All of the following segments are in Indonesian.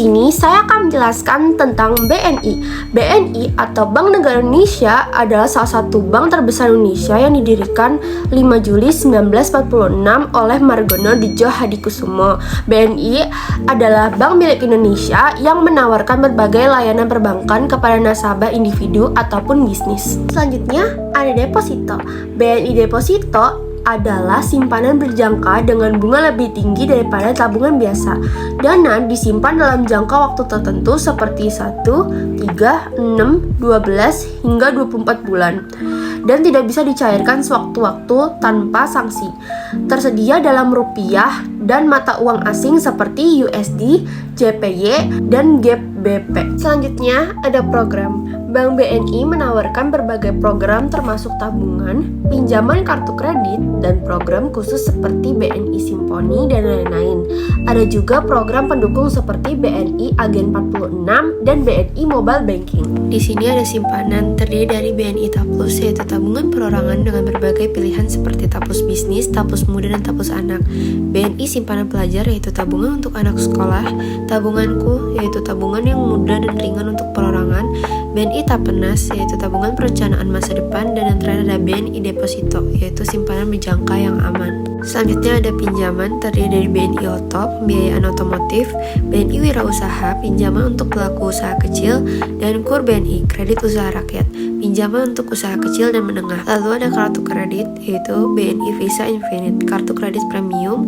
sini saya akan menjelaskan tentang BNI. BNI atau Bank Negara Indonesia adalah salah satu bank terbesar Indonesia yang didirikan 5 Juli 1946 oleh Margono Dijo Hadikusumo. BNI adalah bank milik Indonesia yang menawarkan berbagai layanan perbankan kepada nasabah individu ataupun bisnis. Selanjutnya ada deposito. BNI Deposito adalah simpanan berjangka dengan bunga lebih tinggi daripada tabungan biasa. Dana disimpan dalam jangka waktu tertentu seperti 1, 3, 6, 12, hingga 24 bulan dan tidak bisa dicairkan sewaktu-waktu tanpa sanksi. Tersedia dalam rupiah dan mata uang asing seperti USD, JPY, dan GBP. Selanjutnya ada program. Bank BNI menawarkan berbagai program termasuk tabungan, pinjaman kartu kredit, dan program khusus seperti BNI Simponi dan lain-lain. Ada juga program pendukung seperti BNI Agen 46 dan BNI Mobile Banking. Di sini ada simpanan terdiri dari BNI Taplus, yaitu tabungan perorangan dengan berbagai pilihan seperti Taplus bisnis, Taplus muda, dan Taplus anak. BNI simpanan pelajar, yaitu tabungan untuk anak sekolah, tabunganku, yaitu tabungan yang mudah dan ringan untuk perorangan, BNI Tapenas, yaitu tabungan perencanaan masa depan, dan yang terakhir ada BNI Deposito, yaitu simpanan berjangka yang aman. Selanjutnya ada pinjaman terdiri dari BNI Oto, pembiayaan otomotif, BNI Wirausaha, pinjaman untuk pelaku usaha kecil, dan KUR BNI, kredit usaha rakyat, pinjaman untuk usaha kecil dan menengah. Lalu ada kartu kredit, yaitu BNI Visa Infinite, kartu kredit premium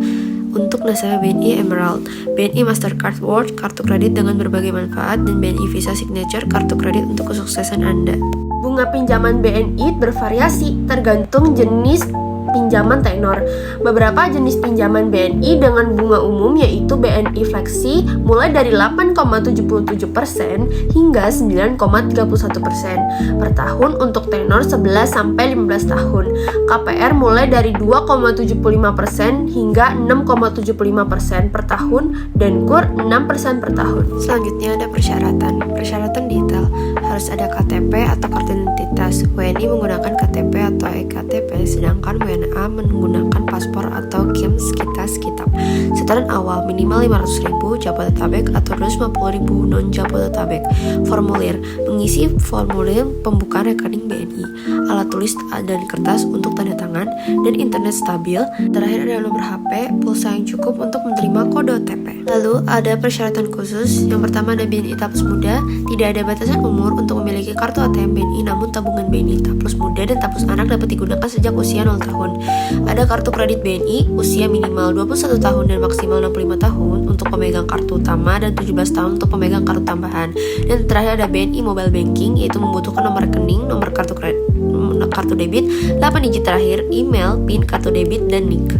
untuk nasabah BNI Emerald, BNI Mastercard World, kartu kredit dengan berbagai manfaat, dan BNI Visa Signature, kartu kredit untuk kesuksesan Anda. Bunga pinjaman BNI bervariasi tergantung jenis pinjaman tenor. Beberapa jenis pinjaman BNI dengan bunga umum yaitu BNI Fleksi mulai dari 8,77% hingga 9,31% per tahun untuk tenor 11-15 tahun. KPR mulai dari 2,75% hingga 6,75% per tahun dan KUR 6% per tahun. Selanjutnya ada persyaratan. Persyaratan detail harus ada KTP atau kartu identitas. WNI menggunakan KTP atau eKTP, sedangkan WNA menggunakan paspor atau KIMS kitab. Setoran awal minimal 500.000 Jabodetabek atau 250.000 non Jabodetabek. Formulir mengisi formulir pembukaan rekening BNI, alat tulis dan kertas untuk tanda tangan, dan internet stabil. Terakhir ada nomor HP, pulsa yang cukup untuk menerima kode OTP. Lalu ada persyaratan khusus. Yang pertama ada BNI Taplus Muda, tidak ada batasan umur untuk memiliki kartu ATM BNI, namun tabungan BNI Taplus Muda dan Taplus Anak dapat digunakan sejak usia 0 tahun. Ada kartu kredit BNI, usia minimal 21 tahun dan maksimal 65 tahun untuk pemegang kartu utama dan 17 tahun untuk pemegang kartu tambahan. Dan terakhir ada BNI Mobile Banking, yaitu membutuhkan nomor rekening, nomor kartu debit, 8 digit terakhir, email, PIN, kartu debit, dan NIK.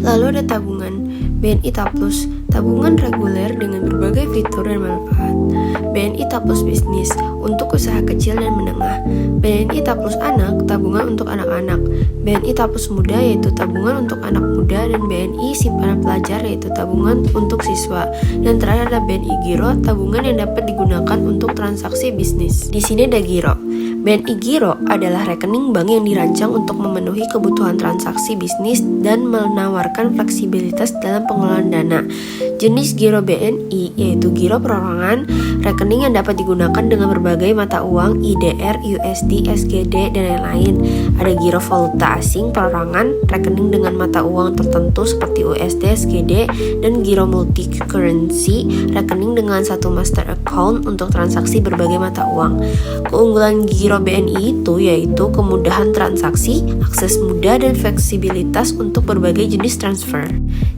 Lalu ada tabungan. BNI Taplus, tabungan reguler dengan berbagai fitur dan manfaat. BNI Taplus Bisnis, untuk usaha kecil dan menengah. BNI Taplus Anak, tabungan untuk anak-anak. BNI Taplus Muda, yaitu tabungan untuk anak muda, dan BNI Simpanan Pelajar, yaitu tabungan untuk siswa. Dan terakhir ada BNI Giro, tabungan yang dapat digunakan untuk transaksi bisnis. Di sini ada Giro. BNI Giro adalah rekening bank yang dirancang untuk memenuhi kebutuhan transaksi bisnis dan menawarkan fleksibilitas dalam pengelolaan dana. Jenis Giro BNI yaitu Giro perorangan, rekening yang dapat digunakan dengan berbagai mata uang, IDR, USD, SGD, dan lain-lain. Ada Giro valuta asing perorangan, rekening dengan mata uang tertentu seperti USD, SGD, dan Giro multi currency, rekening dengan satu master account untuk transaksi berbagai mata uang. Keunggulan Giro BNI itu yaitu kemudahan transaksi, akses mudah, dan fleksibilitas untuk berbagai jenis transfer.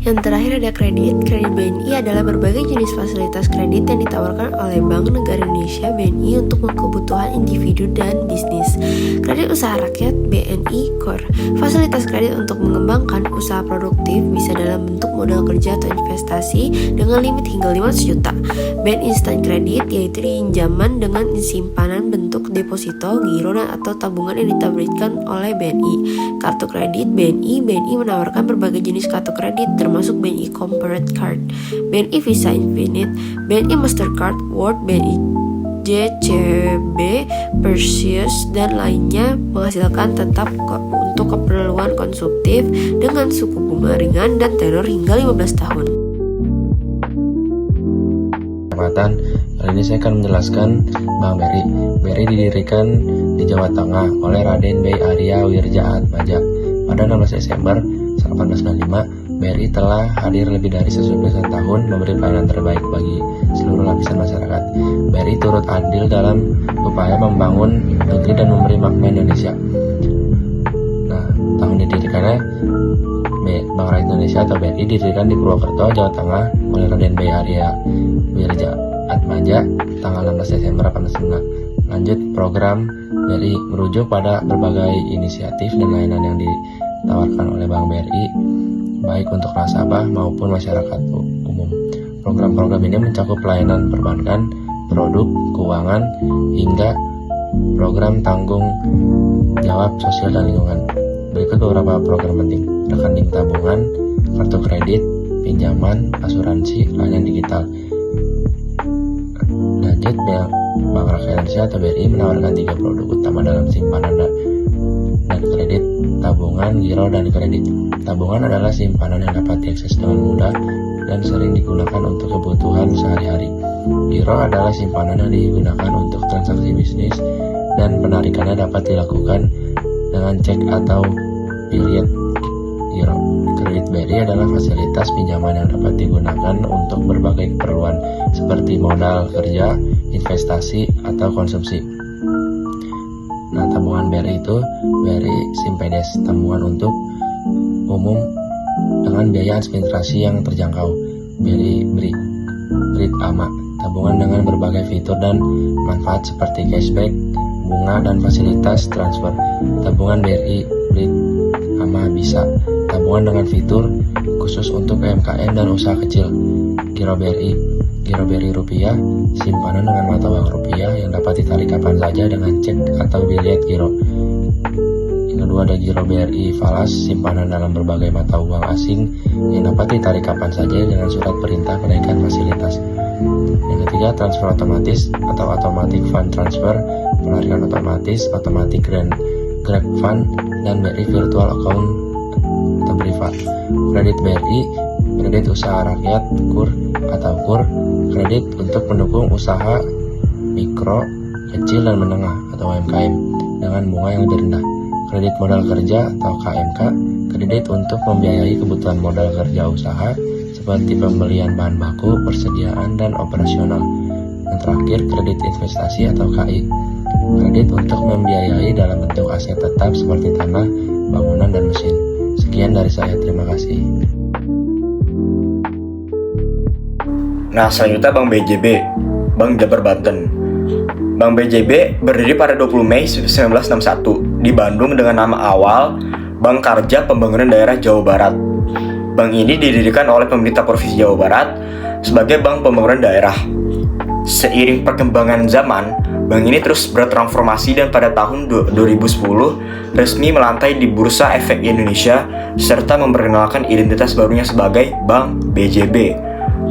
Yang terakhir ada kredit. Kredit BNI adalah berbagai jenis fasilitas kredit yang ditawarkan oleh Bank Negara Indonesia BNI untuk kebutuhan individu dan bisnis. Kredit usaha rakyat BNI KUR. Fasilitas kredit untuk mengembangkan usaha produktif bisa dalam bentuk modal kerja atau investasi dengan limit hingga 500 juta. BNI Instant Credit yaitu pinjaman dengan simpanan bentuk deposito, giro, dan atau tabungan yang diterbitkan oleh BNI. Kartu kredit BNI menawarkan berbagai jenis kartu kredit termasuk BNI Corporate Card, BNI Visa Infinite, BNI Mastercard World, BNI JCB, Perseus, dan lainnya menghasilkan tetap untuk keperluan konsumtif dengan suku bunga ringan dan tenor hingga 15 tahun. Selatan. Kali ini saya akan menjelaskan Bank BRI. BRI didirikan di Jawa Tengah oleh Raden B. Arya Wirja Atmaja. Pada 16 Desember 1895, BRI telah hadir lebih dari 19 tahun memberi pelayanan terbaik bagi seluruh lapisan masyarakat. BRI turut andil dalam upaya membangun negeri dan memberi makna Indonesia. Nah, tahun didirikannya Bank Rakyat Indonesia atau BRI didirikan di Purwokerto, Jawa Tengah oleh Raden B. Arya Wirja Atmaja tanggal 16 Desember 1895. Lanjut, program BRI merujuk pada berbagai inisiatif dan layanan yang ditawarkan oleh Bank BRI baik untuk nasabah maupun masyarakat umum. Program-program ini mencakup pelayanan perbankan, produk keuangan, hingga program tanggung jawab sosial dan lingkungan. Berikut beberapa program penting: rekening tabungan, kartu kredit, pinjaman, asuransi, layanan digital. Lanjut, Bank Rakyat Indonesia atau BRI menawarkan 3 produk utama dalam simpanan dan kredit: tabungan, giro, dan kredit. Tabungan adalah simpanan yang dapat diakses dengan mudah dan sering digunakan untuk kebutuhan sehari-hari. Giro adalah simpanan yang digunakan untuk transaksi bisnis dan penarikannya dapat dilakukan dengan cek atau biliet giro. Kredit BRI adalah fasilitas pinjaman yang dapat digunakan untuk berbagai keperluan seperti modal kerja, investasi, atau konsumsi. Nah, tabungan BRI itu BRI Simpedes, tabungan untuk umum dengan biaya administrasi yang terjangkau. BRI Brit Ama, tabungan dengan berbagai fitur dan manfaat seperti cashback, bunga, dan fasilitas transfer. Tabungan BRI Brit Ama Bisa, tabungan dengan fitur khusus untuk UMKM dan usaha kecil. Giro BRI Rupiah, simpanan dengan mata uang rupiah yang dapat ditarik kapan saja dengan cek atau biliet giro. Yang kedua ada Giro BRI Falas, simpanan dalam berbagai mata uang asing yang dapat ditarik kapan saja dengan surat perintah penaikan fasilitas. Yang ketiga, transfer otomatis atau automatic fund transfer, penarikan otomatis, automatic grab fund, dan BRI virtual account atau BRIVA. Kredit BRI, kredit usaha rakyat KUR atau KUR, kredit untuk mendukung usaha mikro, kecil, dan menengah atau UMKM dengan bunga yang lebih rendah. Kredit modal kerja atau KMK, kredit untuk membiayai kebutuhan modal kerja usaha seperti pembelian bahan baku, persediaan, dan operasional. Yang terakhir, kredit investasi atau KI, kredit untuk membiayai dalam bentuk aset tetap seperti tanah, bangunan, dan mesin. Sekian dari saya, terima kasih. Nah, selanjutnya Bank BJB, Bank Jabar Banten. Bank BJB berdiri pada 20 Mei 1961 di Bandung dengan nama awal Bank Karja Pembangunan Daerah Jawa Barat. Bank ini didirikan oleh pemerintah Provinsi Jawa Barat sebagai bank pembangunan daerah. Seiring perkembangan zaman, bank ini terus bertransformasi dan pada tahun 2010 resmi melantai di Bursa Efek Indonesia serta memperkenalkan identitas barunya sebagai Bank BJB,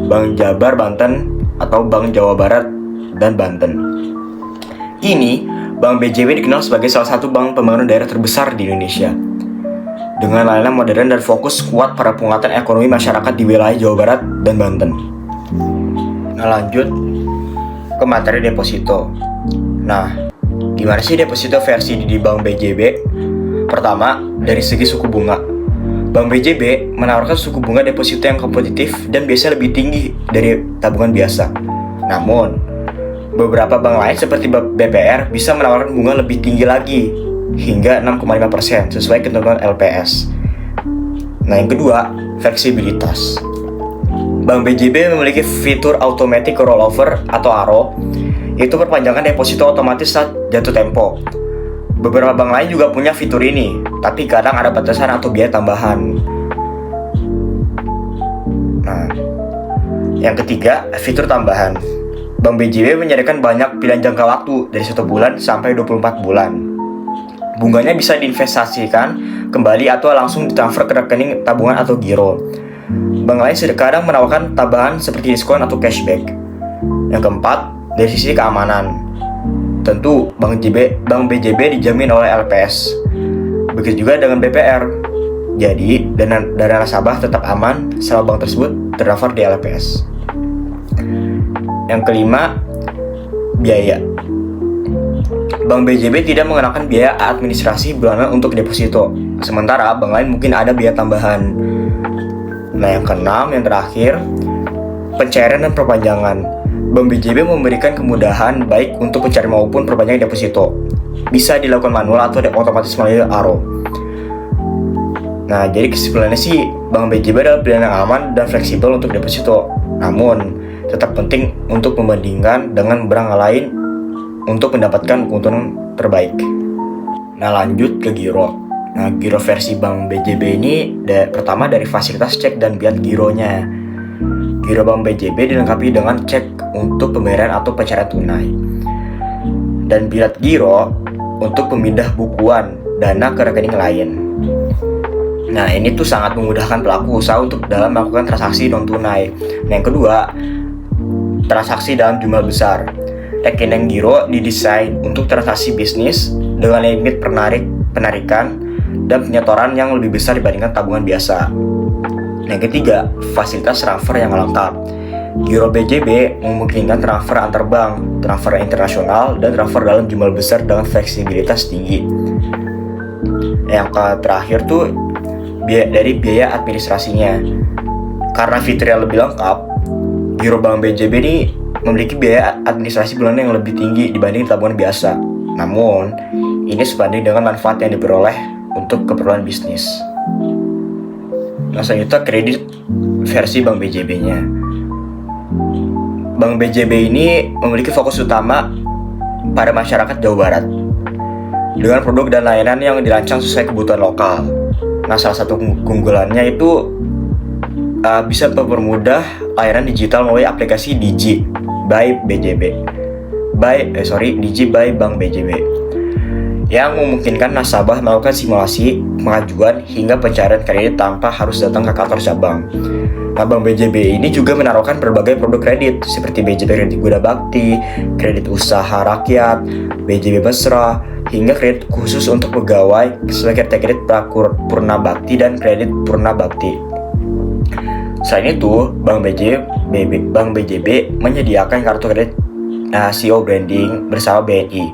Bank Jabar Banten atau Bank Jawa Barat dan Banten. Kini, Bank BJB dikenal sebagai salah satu bank pembangunan daerah terbesar di Indonesia. Dengan layanan modern dan fokus kuat pada penguatan ekonomi masyarakat di wilayah Jawa Barat dan Banten. Nah, lanjut ke materi deposito. Nah, gimana sih deposito versi di Bank BJB? Pertama, dari segi suku bunga. Bank BJB menawarkan suku bunga deposito yang kompetitif dan biasanya lebih tinggi dari tabungan biasa. Namun, beberapa bank lain seperti BPR bisa menawarkan bunga lebih tinggi lagi, hingga 6,5% sesuai ketentuan LPS. Nah, yang kedua, fleksibilitas. Bank BJB memiliki fitur automatic rollover atau ARO, yaitu perpanjangan deposito otomatis saat jatuh tempo. Beberapa bank lain juga punya fitur ini, tapi kadang ada batasan atau biaya tambahan. Nah, yang ketiga, fitur tambahan. Bank BJB menyediakan banyak pilihan jangka waktu dari 1 bulan sampai 24 bulan. Bunganya bisa diinvestasikan kembali atau langsung ditransfer ke rekening tabungan atau giro. Bank lain kadang menawarkan tambahan seperti diskon atau cashback. Yang keempat, dari sisi keamanan. Tentu, Bank BJB dijamin oleh LPS. Begitu juga dengan BPR. Jadi, dana nasabah tetap aman selama bank tersebut terdaftar di LPS. Yang kelima, biaya. Bank BJB tidak mengenakan biaya administrasi bulanan untuk deposito, sementara bank lain mungkin ada biaya tambahan. Nah, yang keenam, yang terakhir, pencairan dan perpanjangan. Bank BJB memberikan kemudahan baik untuk pencairan maupun perpanjangan deposito. Bisa dilakukan manual atau otomatis melalui ARO. Nah, jadi kesimpulannya sih, Bank BJB adalah pilihan yang aman dan fleksibel untuk deposito. Namun, tetap penting untuk membandingkan dengan bank lain untuk mendapatkan keuntungan terbaik. Nah, lanjut ke giro. Nah, giro versi Bank BJB ini pertama dari fasilitas cek dan bilat gironya. Giro Bank BJB dilengkapi dengan cek untuk pembayaran atau pencairan tunai, dan bilat giro untuk pemindah bukuan dana ke rekening lain. Nah, ini tuh sangat memudahkan pelaku usaha untuk dalam melakukan transaksi non tunai. Nah, yang kedua, transaksi dalam jumlah besar. Rekening giro didesain untuk transaksi bisnis dengan limit penarikan dan penyetoran yang lebih besar dibandingkan tabungan biasa. Yang ketiga, fasilitas transfer yang lengkap. Giro BJB memungkinkan transfer antar bank, transfer internasional, dan transfer dalam jumlah besar dengan fleksibilitas tinggi. Yang terakhir tuh dari biaya administrasinya. Karena fiturnya lebih lengkap, Giro Bank BJB ini memiliki biaya administrasi bulanan yang lebih tinggi dibanding tabungan biasa. Namun, ini sebanding dengan manfaat yang diperoleh untuk keperluan bisnis. Nah, selanjutnya kredit versi Bank BJB-nya. Bank BJB ini memiliki fokus utama pada masyarakat Jawa Barat dengan produk dan layanan yang dirancang sesuai kebutuhan lokal. Nah, salah satu keunggulannya itu bisa mempermudah layanan digital melalui aplikasi Digi by Bank BJB yang memungkinkan nasabah melakukan simulasi, pengajuan, hingga pencairan kredit tanpa harus datang ke kantor cabang. Nah, Bank BJB ini juga menaruhkan berbagai produk kredit seperti BJB Kredit Guna Bakti, kredit usaha rakyat, BJB Mesra, hingga kredit khusus untuk pegawai sebagai kredit Purna Bakti dan kredit Purna Bakti. Selain itu, Bank BJB menyediakan kartu kredit CO Branding bersama BNI,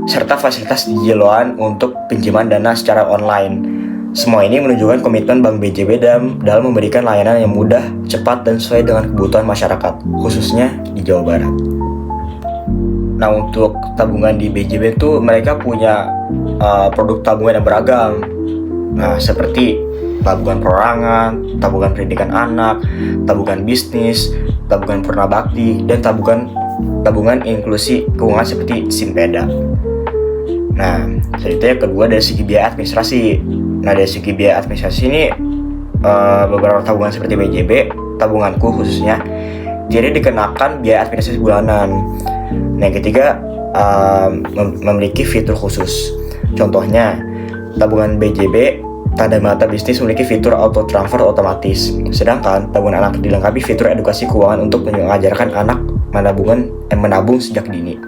serta fasilitas digital loan untuk pinjaman dana secara online. Semua ini menunjukkan komitmen Bank BJB dalam memberikan layanan yang mudah, cepat, dan sesuai dengan kebutuhan masyarakat, khususnya di Jawa Barat. Nah, untuk tabungan di BJB itu mereka punya produk tabungan yang beragam. Nah, seperti tabungan perorangan, tabungan pendidikan anak, tabungan bisnis, tabungan purna bakti, dan tabungan inklusi keuangan seperti Simpeda. Nah, selanjutnya yang kedua dari segi biaya administrasi. Nah, dari segi biaya administrasi ini beberapa tabungan seperti BJB, tabunganku khususnya, jadi dikenakan biaya administrasi bulanan. Nah, yang ketiga memiliki fitur khusus. Contohnya, tabungan BJB Tanda Mata Bisnis memiliki fitur auto transfer otomatis, sedangkan tabungan anak dilengkapi fitur edukasi keuangan untuk mengajarkan anak menabung sejak dini.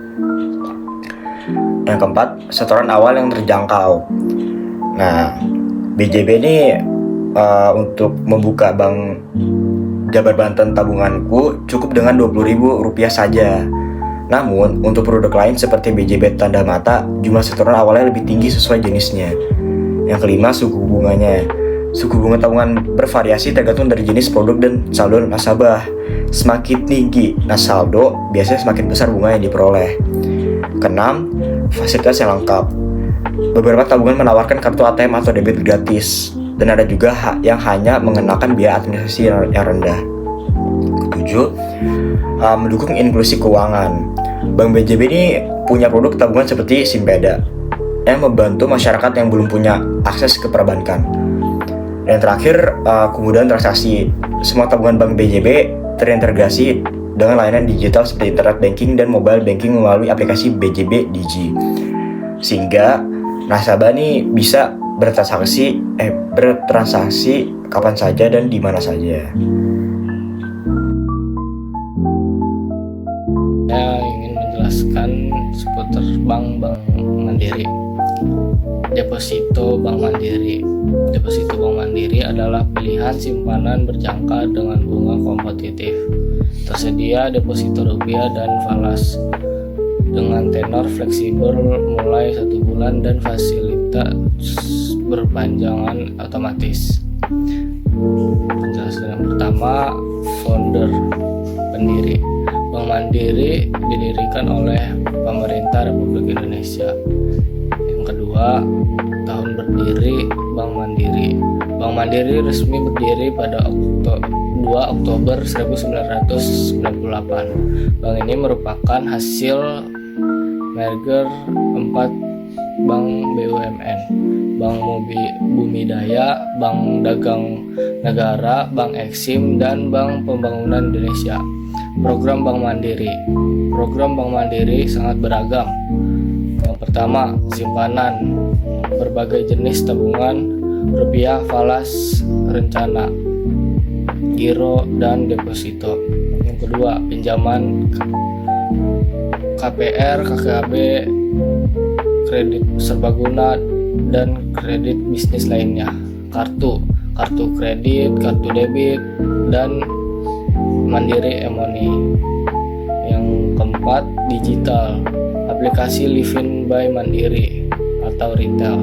Yang keempat, setoran awal yang terjangkau. Nah, BJB ini untuk membuka Bank Jabar Banten tabunganku cukup dengan Rp20.000 saja. Namun, untuk produk lain seperti BJB Tanda Mata, jumlah setoran awalnya lebih tinggi sesuai jenisnya. Yang kelima, suku bunganya. Suku bunga tabungan bervariasi tergantung dari jenis produk dan saldo nasabah. Semakin tinggi saldo, biasanya semakin besar bunga yang diperoleh. Keenam, fasilitas yang lengkap. Beberapa tabungan menawarkan kartu ATM atau debit gratis, dan ada juga yang hanya mengenakan biaya administrasi yang rendah. Ketujuh, mendukung inklusi keuangan. Bank BJB ini punya produk tabungan seperti Simpeda yang membantu masyarakat yang belum punya akses ke perbankan. Dan terakhir, kemudahan transaksi. Semua tabungan Bank BJB terintegrasi dengan layanan digital seperti internet banking dan mobile banking melalui aplikasi BJB Digi, sehingga nasabah nih bisa bertransaksi kapan saja dan di mana saja. Saya ingin menjelaskan seputar Bank Mandiri. Deposito Bank Mandiri. Deposito Bank Mandiri adalah pilihan simpanan berjangka dengan bunga kompetitif. Tersedia deposito rupiah dan falas dengan tenor fleksibel mulai 1 bulan dan fasilitas berpanjangan otomatis. Penjelasan yang pertama, founder, pendiri. Bank Mandiri didirikan oleh pemerintah Republik Indonesia. Yang kedua, tahun berdiri Bank Mandiri. Bank Mandiri resmi berdiri pada 2 Oktober 1998. Bank ini merupakan hasil merger 4 bank BUMN, Bank Bumi Daya, Bank Dagang Negara, Bank Eksim, dan Bank Pembangunan Indonesia. Program Bank Mandiri. Program Bank Mandiri sangat beragam. Yang pertama, simpanan, berbagai jenis tabungan, rupiah, falas, rencana, giro, dan deposito. Yang kedua, pinjaman, KPR, KKB, kredit serbaguna, dan kredit bisnis lainnya. Kartu kredit, kartu debit, dan Mandiri e-money. Yang keempat, digital, aplikasi Livin by Mandiri atau retail,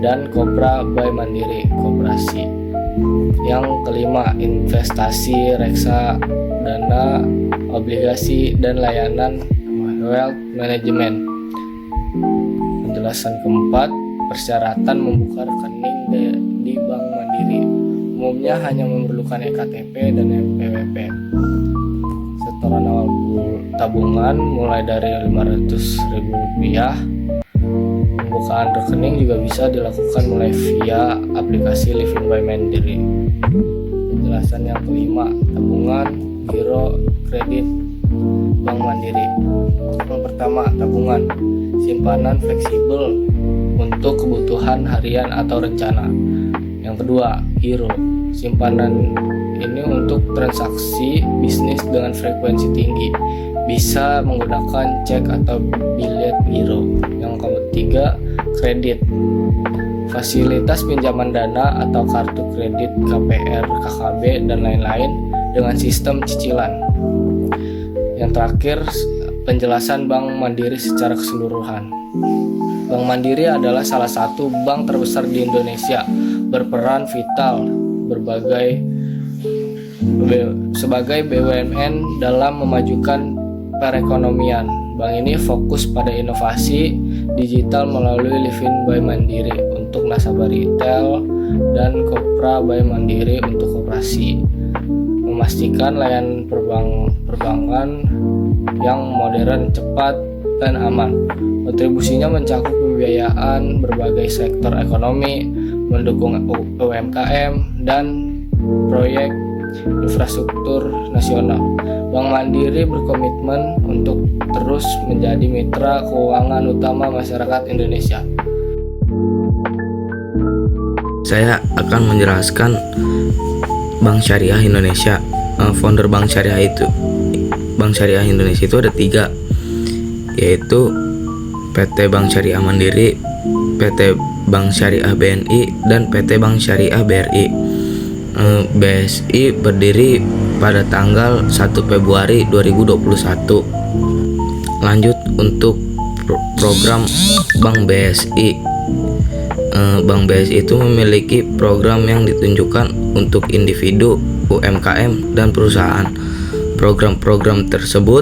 dan Kopra by Mandiri, koperasi. Yang kelima, investasi, reksa, dana, obligasi, dan layanan wealth management. Penjelasan keempat, persyaratan membuka rekening di Bank Mandiri. Umumnya hanya memerlukan EKTP dan NPWP. Setoran awal tabungan mulai dari Rp500.000. Pembukaan rekening juga bisa dilakukan mulai via aplikasi Livin by Mandiri. Penjelasan yang kelima, tabungan, giro, kredit, Bank Mandiri. Yang pertama, tabungan, simpanan fleksibel untuk kebutuhan harian atau rencana. Yang kedua, giro, simpanan ini untuk transaksi bisnis dengan frekuensi tinggi, bisa menggunakan cek atau bilet giro. Yang ketiga, kredit, fasilitas pinjaman dana atau kartu kredit KPR, KKB, dan lain-lain dengan sistem cicilan. Yang terakhir, penjelasan Bank Mandiri secara keseluruhan. Bank Mandiri adalah salah satu bank terbesar di Indonesia, berperan vital sebagai BUMN dalam memajukan perekonomian. Bank ini fokus pada inovasi digital melalui Livin by Mandiri untuk nasabah retail dan Kopra by Mandiri untuk koperasi, memastikan layanan perbankan yang modern, cepat, dan aman. Kontribusinya mencakup pembiayaan berbagai sektor ekonomi, mendukung UMKM, dan proyek infrastruktur nasional. Bank Mandiri berkomitmen untuk terus menjadi mitra keuangan utama masyarakat Indonesia. Saya akan menjelaskan Bank Syariah Indonesia. Founder Bank Syariah Indonesia itu ada 3, yaitu PT Bank Syariah Mandiri, PT Bank Syariah BNI, dan PT Bank Syariah BRI. BSI berdiri pada tanggal 1 Februari 2021. Lanjut untuk program Bank BSI. Bank BSI itu memiliki program yang ditunjukkan untuk individu, UMKM, dan perusahaan. Program-program tersebut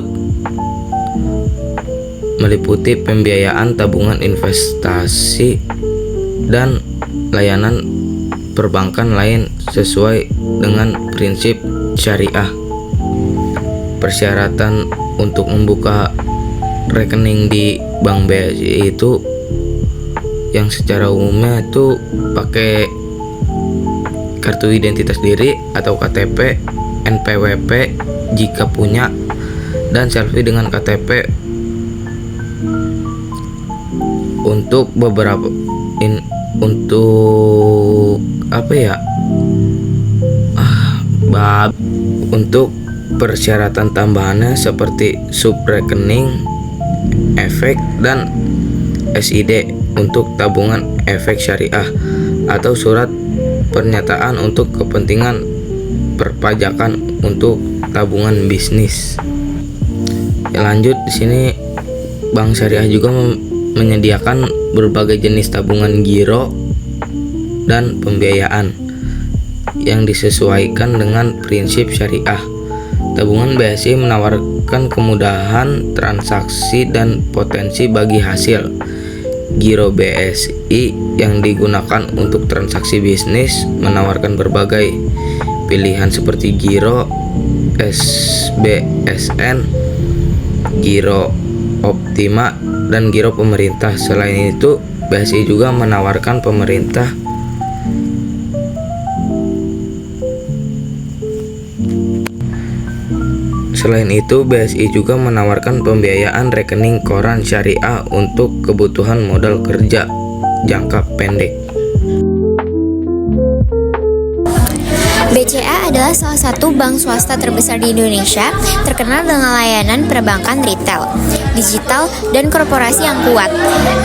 meliputi pembiayaan, tabungan, investasi, dan layanan perbankan lain sesuai dengan prinsip syariah. Persyaratan untuk membuka rekening di Bank BSI itu yang secara umumnya itu pakai kartu identitas diri atau KTP, NPWP jika punya, dan selfie dengan KTP. Untuk beberapa untuk persyaratan tambahannya seperti subrekening, efek, dan SID. untuk tabungan efek syariah atau surat pernyataan untuk kepentingan perpajakan untuk tabungan bisnis. Lanjut, di sini Bank Syariah juga menyediakan berbagai jenis tabungan giro dan pembiayaan yang disesuaikan dengan prinsip syariah. Tabungan BSI menawarkan kemudahan transaksi dan potensi bagi hasil. Giro BSI yang digunakan untuk transaksi bisnis menawarkan berbagai pilihan seperti giro SBSN, giro Optima, dan giro pemerintah. Selain itu, BSI juga menawarkan pembiayaan rekening koran syariah untuk kebutuhan modal kerja jangka pendek. BCA adalah salah satu bank swasta terbesar di Indonesia, terkenal dengan layanan perbankan retail, digital, dan korporasi yang kuat.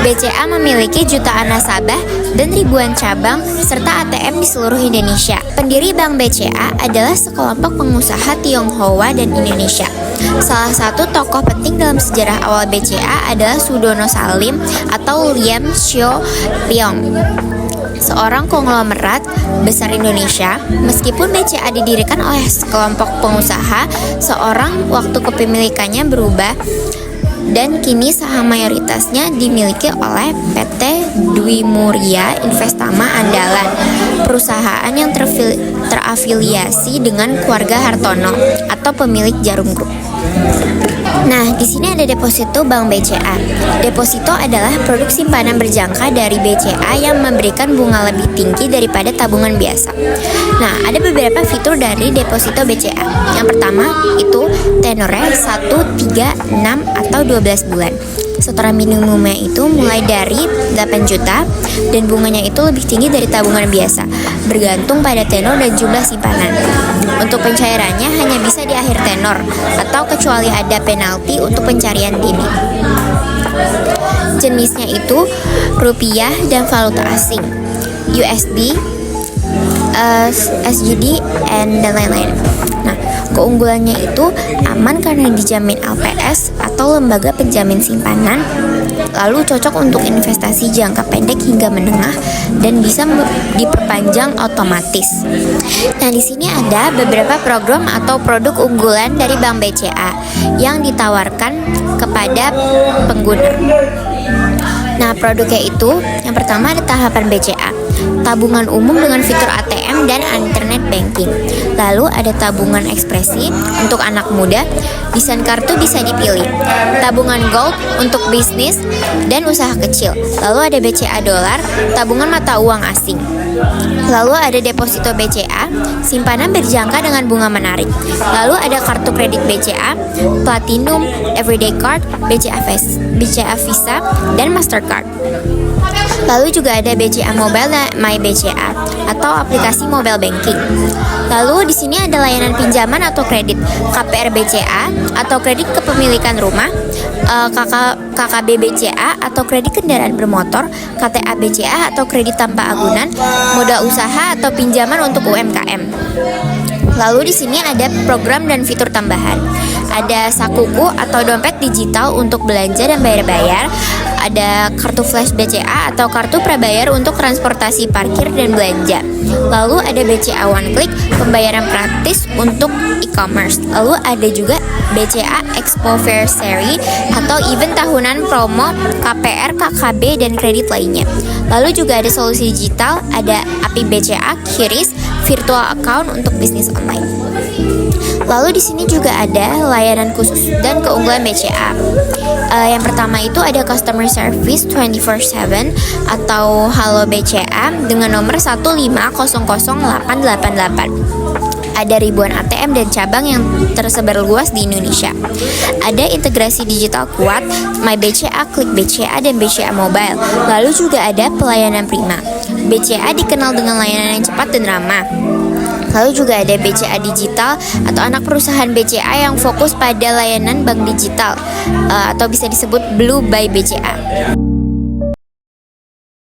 BCA memiliki jutaan nasabah dan ribuan cabang serta ATM di seluruh Indonesia. Pendiri Bank BCA adalah sekelompok pengusaha Tionghoa dan Indonesia. Salah satu tokoh penting dalam sejarah awal BCA adalah Sudono Salim atau Liam Xiao Leong, seorang konglomerat besar Indonesia. Meskipun BCA didirikan oleh sekelompok pengusaha, seorang waktu kepemilikannya berubah dan kini saham mayoritasnya dimiliki oleh PT Dwi Muria Investama Andalan, perusahaan yang terafiliasi dengan keluarga Hartono atau pemilik Jarum Group. Nah, di sini ada deposito Bank BCA. Deposito adalah produk simpanan berjangka dari BCA yang memberikan bunga lebih tinggi daripada tabungan biasa. Nah, ada beberapa fitur dari deposito BCA. Yang pertama itu tenornya 1, 3, 6, atau 12 bulan. Setoran minimumnya itu mulai dari 8 juta dan bunganya itu lebih tinggi dari tabungan biasa, bergantung pada tenor dan jumlah simpanan. Untuk pencairannya hanya bisa di akhir tenor atau kecuali ada penalti untuk pencarian dini. Jenisnya itu rupiah dan valuta asing, USD, SGD, dan lain-lain. Nah, keunggulannya itu aman karena dijamin LPS atau lembaga penjamin simpanan, lalu cocok untuk investasi jangka pendek hingga menengah dan bisa diperpanjang otomatis. Nah, di sini ada beberapa program atau produk unggulan dari Bank BCA yang ditawarkan kepada pengguna. Nah, produknya itu yang pertama ada tahapan BCA, tabungan umum dengan fitur ATM dan internet banking. Lalu ada tabungan ekspresi untuk anak muda, desain kartu bisa dipilih. Tabungan gold untuk bisnis dan usaha kecil. Lalu ada BCA dolar, tabungan mata uang asing. Lalu ada deposito BCA, simpanan berjangka dengan bunga menarik. Lalu ada kartu kredit BCA, Platinum, Everyday Card, BCA Visa, dan Mastercard. Lalu juga ada BCA Mobile dan My BCA atau aplikasi mobile banking. Lalu di sini ada layanan pinjaman atau kredit, KPR BCA atau kredit kepemilikan rumah, KKB BCA atau kredit kendaraan bermotor, KTA BCA atau kredit tanpa agunan, modal usaha atau pinjaman untuk UMKM. Lalu di sini ada program dan fitur tambahan. Ada Sakuku atau dompet digital untuk belanja dan bayar-bayar. Ada kartu flash BCA atau kartu prabayar untuk transportasi parkir dan belanja. Lalu ada BCA One Click, pembayaran praktis untuk e-commerce. Lalu ada juga BCA Expo Fair Seri atau event tahunan promo KPR, KKB, dan kredit lainnya. Lalu juga ada solusi digital, ada API BCA, QRIS, virtual account untuk bisnis online. Lalu di sini juga ada layanan khusus dan keunggulan BCA. Yang pertama itu ada customer service 24/7 atau Halo BCA dengan nomor 1500888. Ada ribuan ATM dan cabang yang tersebar luas di Indonesia. Ada integrasi digital kuat, My BCA, Klik BCA, dan BCA Mobile. Lalu juga ada pelayanan prima. BCA dikenal dengan layanan yang cepat dan ramah. Lalu juga ada BCA Digital atau anak perusahaan BCA yang fokus pada layanan bank digital atau bisa disebut Blue by BCA.